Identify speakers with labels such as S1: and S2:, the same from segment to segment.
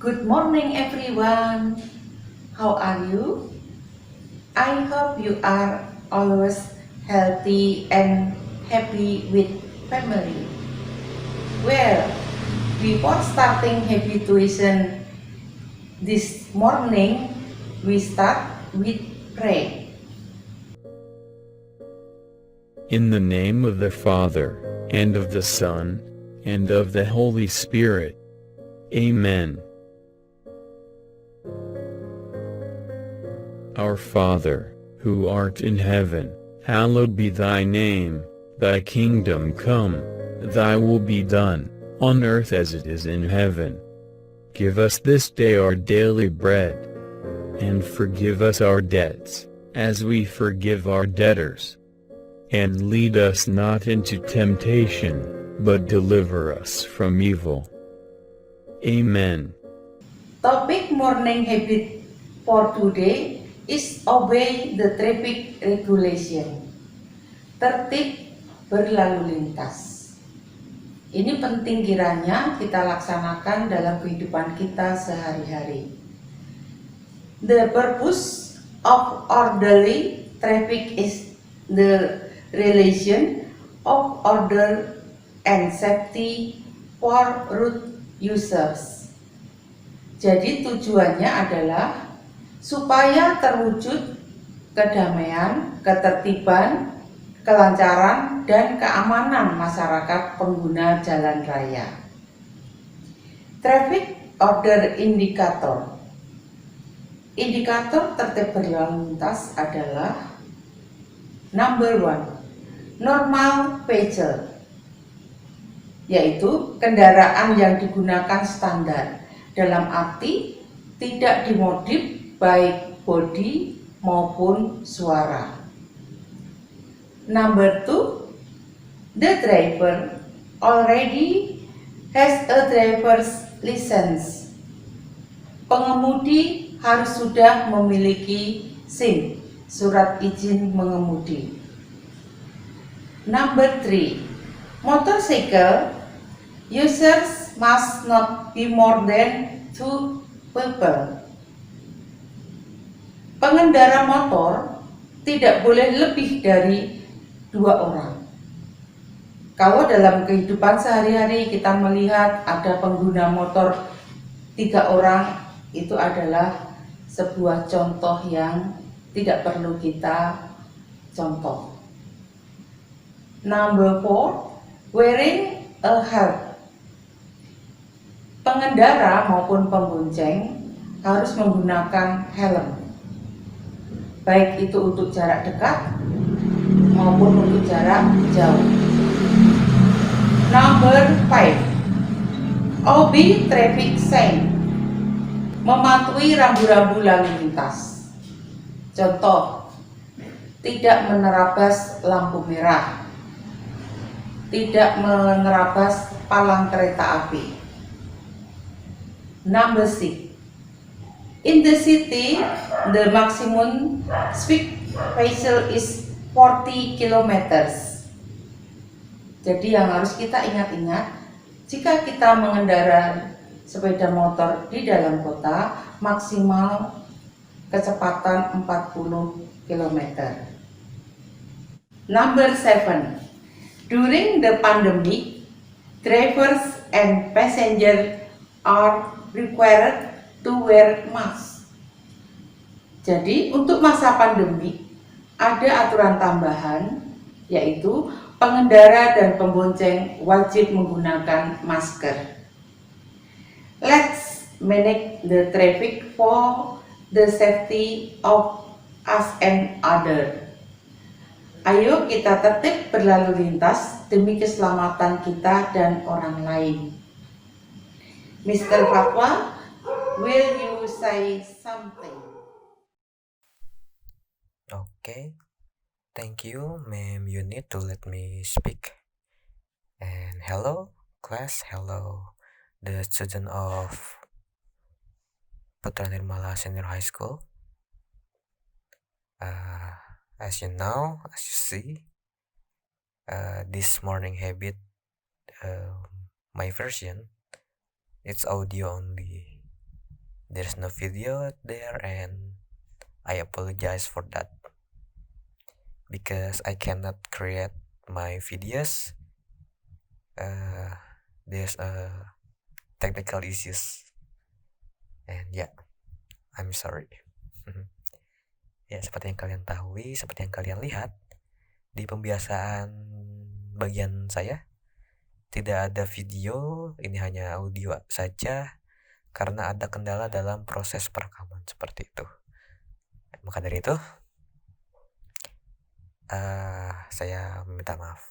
S1: Good morning, everyone. How are you? I hope you are always healthy and happy with family. Well, before starting habituation this morning, we start with pray.
S2: In the name of the Father, and of the Son, and of the Holy Spirit. Amen. Our Father, who art in heaven, hallowed be thy name. Thy kingdom come, thy will be done, on earth as it is in heaven. Give us this day our daily bread, and forgive us our debts, as we forgive our debtors. And lead us not into temptation, but deliver us from evil. Amen.
S1: Topic morning habit for today is obey the traffic regulation. Tertib berlalu lintas. Ini penting kiranya kita laksanakan dalam kehidupan kita sehari-hari. The purpose of orderly traffic is the relation of order and safety for road users. Jadi tujuannya adalah supaya terwujud kedamaian, ketertiban, kelancaran, dan keamanan masyarakat pengguna jalan raya. Traffic Order Indicator. Indikator tertib berlalu lintas adalah number 1, normal vehicle, yaitu kendaraan yang digunakan standar, dalam arti tidak dimodif baik bodi maupun suara. Number 2, the driver already has a driver's license. Pengemudi harus sudah memiliki SIM, surat izin mengemudi. Number 3, motorcycle users must not be more than 2 people. Pengendara motor tidak boleh lebih dari 2 orang. Kalau dalam kehidupan sehari-hari kita melihat ada pengguna motor 3 orang, itu adalah sebuah contoh yang tidak perlu kita contoh. Number 4, wearing a helmet. Pengendara maupun pembonceng harus menggunakan helm, baik itu untuk jarak dekat maupun untuk jarak jauh. Number 5, obey traffic sign. Mematuhi rambu-rambu lalu lintas. Contoh, tidak menerabas lampu merah, tidak menerabas palang kereta api. Number 6, in the city, the maximum speed vehicle is 40 kilometers. Jadi yang harus kita ingat-ingat, jika kita mengendarai sepeda motor di dalam kota, maksimal kecepatan 40 km. Number 7, during the pandemic, drivers and passengers are required to wear mask. Jadi untuk masa pandemi ada aturan tambahan, yaitu pengendara dan pembonceng wajib menggunakan masker. Let's manage the traffic for the safety of us and others. Ayo kita tertib berlalu lintas demi keselamatan kita dan orang lain. Mr. Fatwa, will you say something?
S3: Okay, thank you, ma'am. You need to let me speak. And hello, class. Hello, the student of Putra Nirmala Senior High School. As you know, as you see, this morning habit, my version, it's audio only. there's no video there, and I apologize for that because I cannot create my videos. There's a technical issues, and yeah, I'm sorry. Ya, seperti yang kalian tahu, seperti yang kalian lihat di pembiasaan bagian saya, tidak ada video, ini hanya audio saja karena ada kendala dalam proses perekaman seperti itu. Maka dari itu, saya minta maaf.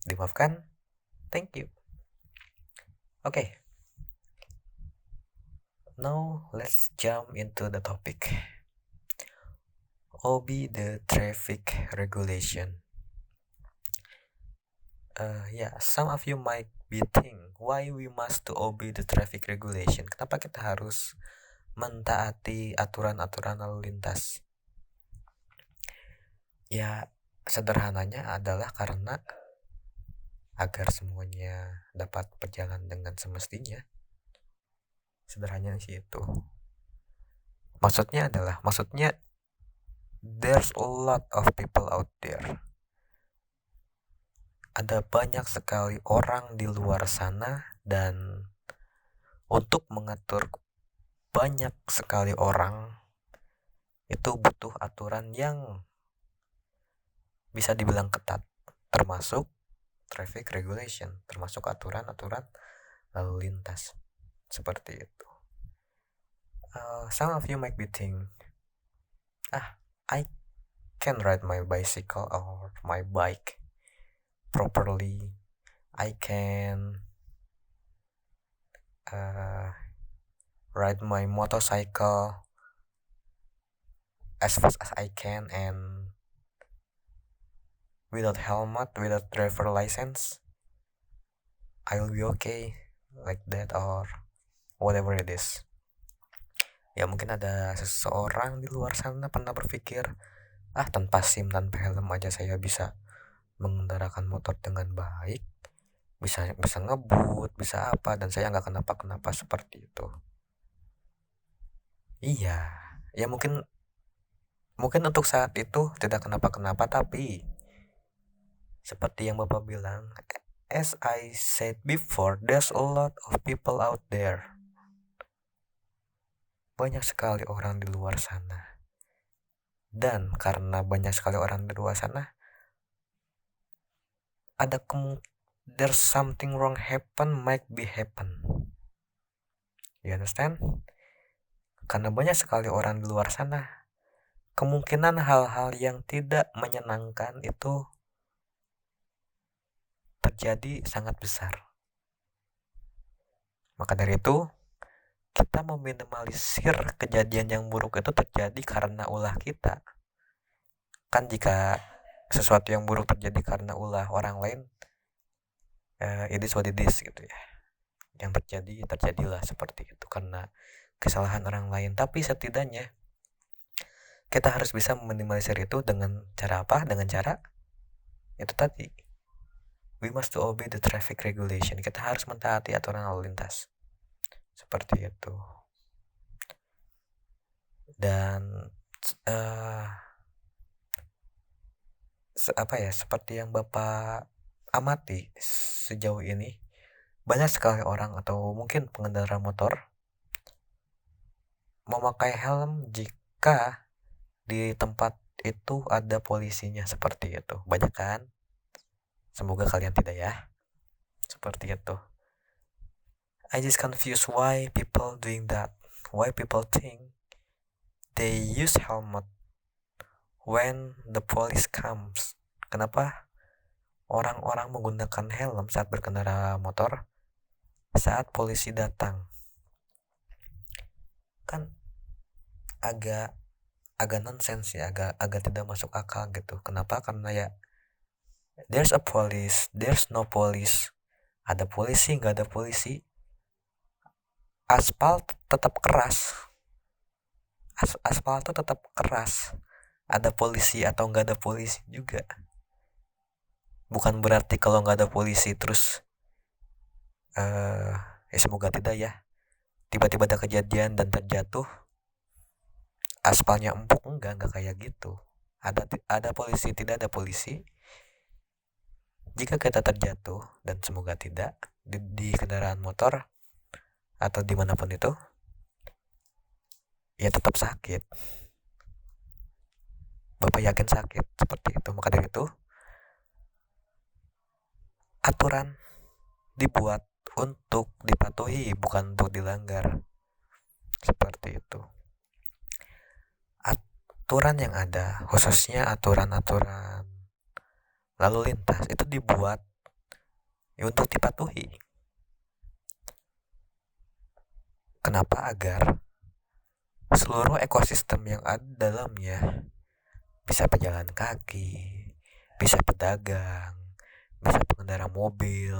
S3: Dimaafkan, thank you. Okay. Now let's jump into the topic. Obey the traffic regulation. Some of you might be think why we must to obey the traffic regulation. Kenapa kita harus mentaati aturan-aturan lalu lintas? Ya, sederhananya adalah karena agar semuanya dapat berjalan dengan semestinya. Sederhananya sih itu. Maksudnya there's a lot of people out there. Ada banyak sekali orang di luar sana, dan untuk mengatur banyak sekali orang itu butuh aturan yang bisa dibilang ketat, termasuk traffic regulation, termasuk aturan-aturan lalu lintas. Seperti itu. Some of you might be think, I can ride my bicycle or my bike properly. I can ride my motorcycle as fast as I can and without helmet, without driver license. I will be okay like that or whatever it is. Ya, mungkin ada seseorang di luar sana pernah berpikir, tanpa SIM, tanpa helm aja saya bisa mengendarakan motor dengan baik, bisa ngebut, bisa apa, dan saya nggak kenapa-kenapa seperti itu. Iya, ya mungkin untuk saat itu tidak kenapa-kenapa, tapi seperti yang Bapak bilang, as I said before, there's a lot of people out there. Banyak sekali orang di luar sana. Dan karena banyak sekali orang di luar sana, there's something wrong might be happen. You understand? Karena banyak sekali orang di luar sana, kemungkinan hal-hal yang tidak menyenangkan itu terjadi sangat besar. Maka dari itu, kita meminimalisir kejadian yang buruk itu terjadi karena ulah kita. Kan jika sesuatu yang buruk terjadi karena ulah orang lain, it is what it is gitu ya. Yang terjadilah seperti itu karena kesalahan orang lain. Tapi setidaknya kita harus bisa meminimalisir itu dengan cara apa? Dengan cara itu tadi. We must to obey the traffic regulation. Kita harus mentaati aturan lalu lintas. Seperti itu. Dan seperti yang Bapak amati sejauh ini, banyak sekali orang atau mungkin pengendara motor memakai helm jika di tempat itu ada polisinya, seperti itu. Banyak kan? Semoga kalian tidak ya. Seperti itu. I just confused why people doing that. Why people think they use helmet when the police comes. Kenapa orang-orang menggunakan helm saat berkendara motor saat polisi datang? Kan agak nonsense ya, agak tidak masuk akal gitu. Kenapa? Karena ya there's a police, there's no police. Ada polisi, nggak ada polisi, aspal tetap keras. Aspal itu tetap keras. Ada polisi atau nggak ada polisi juga. Bukan berarti kalau nggak ada polisi terus, semoga tidak ya. tiba-tiba ada kejadian dan terjatuh, aspalnya empuk, enggak kayak gitu. Ada polisi, tidak ada polisi. Jika kita terjatuh, dan semoga tidak, di kendaraan motor atau dimanapun itu, ya tetap sakit. Bapak yakin sakit, seperti itu. Maka dari itu, aturan dibuat untuk dipatuhi, bukan untuk dilanggar. Seperti itu. Aturan yang ada, khususnya aturan-aturan lalu lintas, itu dibuat ya untuk dipatuhi. Kenapa? Agar seluruh ekosistem yang ada dalamnya, bisa pejalan kaki, bisa pedagang, bisa pengendara mobil,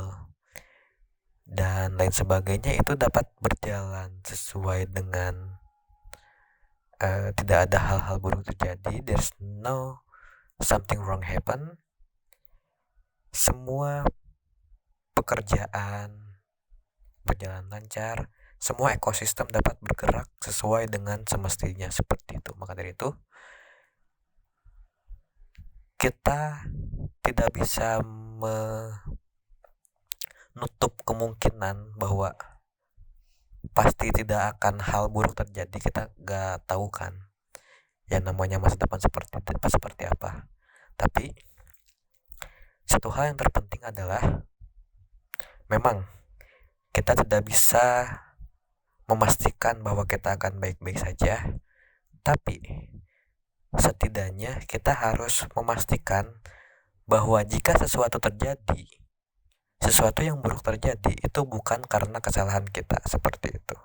S3: dan lain sebagainya, itu dapat berjalan sesuai dengan tidak ada hal-hal buruk terjadi. There's no something wrong happen. Semua pekerjaan berjalan lancar, semua ekosistem dapat bergerak sesuai dengan semestinya, seperti itu. Maka dari itu, kita tidak bisa menutup kemungkinan bahwa pasti tidak akan hal buruk terjadi. Kita gak tahu kan yang namanya masa depan seperti apa. Tapi satu hal yang terpenting adalah, memang kita tidak bisa memastikan bahwa kita akan baik-baik saja, tapi setidaknya kita harus memastikan bahwa jika sesuatu terjadi, sesuatu yang buruk terjadi, itu bukan karena kesalahan kita, seperti itu.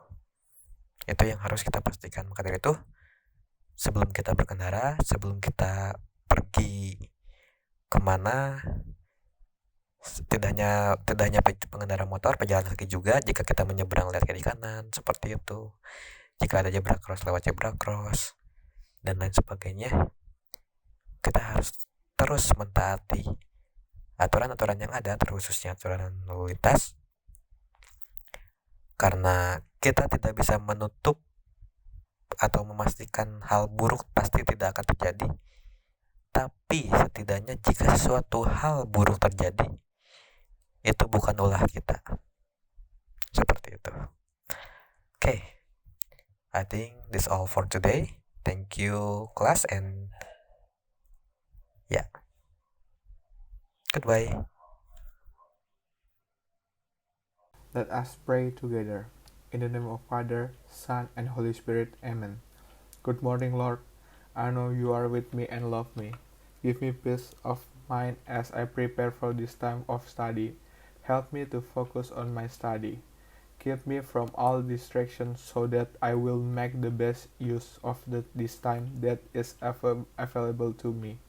S3: Itu yang harus kita pastikan. Maka dari itu, sebelum kita berkendara, sebelum kita pergi kemana, tidak hanya pengendara motor, pejalan kaki juga, jika kita menyeberang lihat kiri kanan, seperti itu. Jika ada zebra cross, lewat zebra cross, dan lain sebagainya. Kita harus terus mentaati aturan-aturan yang ada, terkhususnya aturan lalu lintas, karena kita tidak bisa menutup atau memastikan hal buruk pasti tidak akan terjadi. Tapi setidaknya jika sesuatu hal buruk terjadi, itu bukan ulah kita, seperti itu. Okay, I think this all for today. Thank you class, and yeah, goodbye.
S4: Let us pray together. In the name of Father, Son, and Holy Spirit. Amen. Good morning, Lord. I know you are with me and love me. Give me peace of mind as I prepare for this time of study. Help me to focus on my study. Keep me from all distractions so that I will make the best use of this time that is available to me.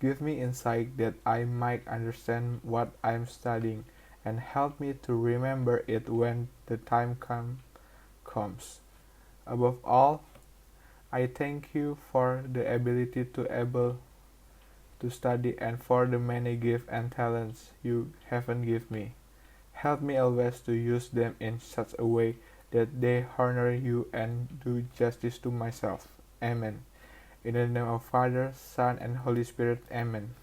S4: Give me insight that I might understand what I am studying, and help me to remember it when the time comes. Above all, I thank you for the ability to study and for the many gifts and talents you haven't given me. Help me always to use them in such a way that they honor you and do justice to myself. Amen. In the name of Father, Son, and Holy Spirit. Amen.